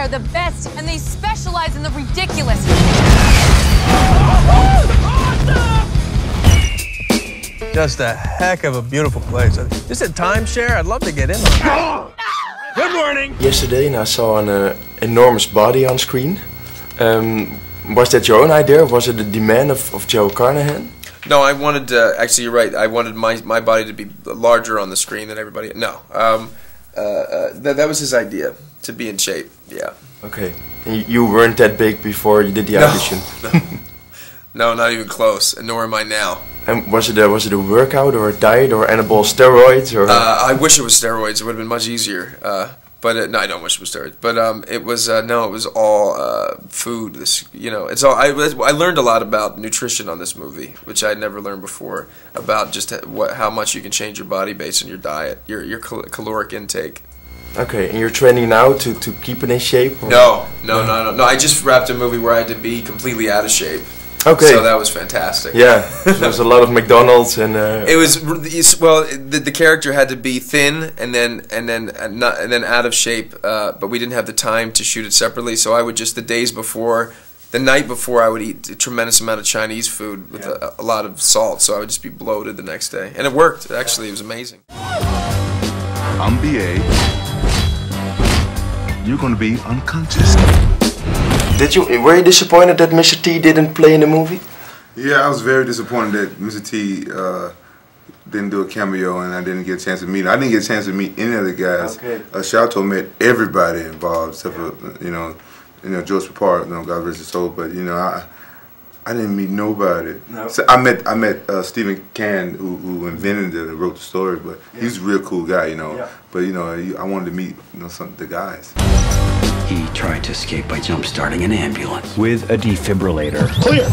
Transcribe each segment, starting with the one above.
are the best, and they specialize in the ridiculous. Just a heck of a beautiful place. Just a timeshare, I'd love to get in on it. Good morning! Yesterday I saw an enormous body on screen. Was that your own idea, or was it a demand of Joe Carnahan? No, I wanted actually you're right, I wanted my body to be larger on the screen than everybody. No, that was his idea, to be in shape, yeah. Okay, and you weren't that big before you did the audition? No, not even close, and nor am I now. And was it a workout or a diet or anabolic steroids or? I wish it was steroids. It would have been much easier. But no, I don't wish it was steroids. But it was no, it was all food. This, you know, it's all. I learned a lot about nutrition on this movie, which I'd never learned before. About just how much you can change your body based on your diet, your caloric intake. Okay, and you're training now to keep it in shape? Or? No. I just wrapped a movie where I had to be completely out of shape. Okay. So that was fantastic. Yeah, there's a lot of McDonald's and. It was well. The character had to be thin and then out of shape, but we didn't have the time to shoot it separately. So I would just the night before, I would eat a tremendous amount of Chinese food with a lot of salt. So I would just be bloated the next day, and it worked. Actually, it was amazing. I'm BA. You're going to be unconscious. Were you disappointed that Mr. T didn't play in the movie? Yeah, I was very disappointed that Mr. T didn't do a cameo and I didn't get a chance to meet him. I didn't get a chance to meet any of the guys. Okay. Shalto met everybody involved, except for you know George Papard, God rest his soul. But you know, I didn't meet nobody. No. So I met Stephen Can, who invented it and wrote the story. But he's a real cool guy, you know. Yeah. But you know, I wanted to meet some of the guys. He tried to escape by jump-starting an ambulance. With a defibrillator. Clear!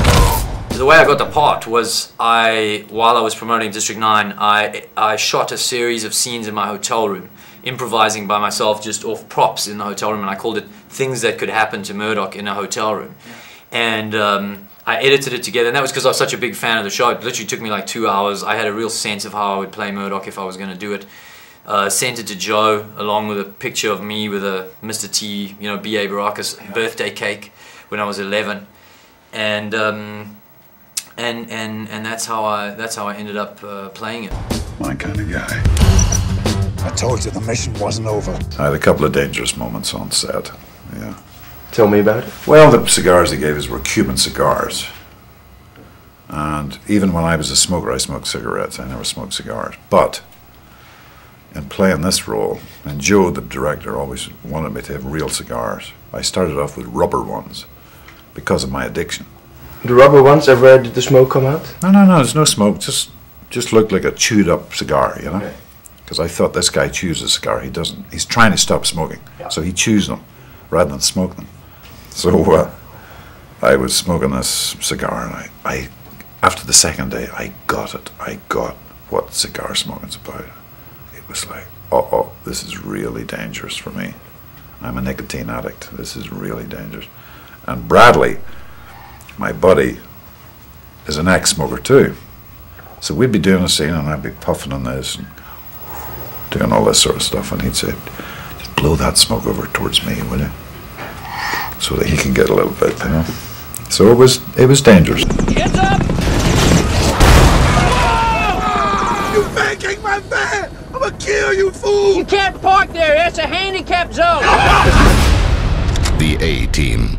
The way I got the part was while I was promoting District 9, I shot a series of scenes in my hotel room, improvising by myself just off props in the hotel room, and I called it Things That Could Happen to Murdoch in a Hotel Room. And I edited it together, and that was because I was such a big fan of the show. It literally took me like 2 hours. I had a real sense of how I would play Murdoch if I was going to do it. Sent it to Joe along with a picture of me with a Mr. T, you know, B.A. Baracus birthday cake when I was 11, and that's how I ended up playing it. My kind of guy. I told you the mission wasn't over. I had a couple of dangerous moments on set. Yeah. Tell me about it. Well, the cigars he gave us were Cuban cigars, and even when I was a smoker, I smoked cigarettes. I never smoked cigars, but. In playing this role, and Joe, the director, always wanted me to have real cigars. I started off with rubber ones because of my addiction. The rubber ones, where did the smoke come out? No, there's no smoke. Just looked like a chewed up cigar, you know? Because I thought this guy chews a cigar. He doesn't. He's trying to stop smoking, so he chews them rather than smoke them. So I was smoking this cigar, and I after the second day, I got it. I got what cigar smoking's about. It was like, oh, this is really dangerous for me. I'm a nicotine addict. This is really dangerous. And Bradley, my buddy, is an ex-smoker too. So we'd be doing a scene and I'd be puffing on this and doing all this sort of stuff, and he'd say, just blow that smoke over towards me, will you? So that he can get a little bit, you know. So it was dangerous. Hands up! You banking my van! I'm gonna kill you, fool! You can't park there. It's a handicapped zone. The A-Team.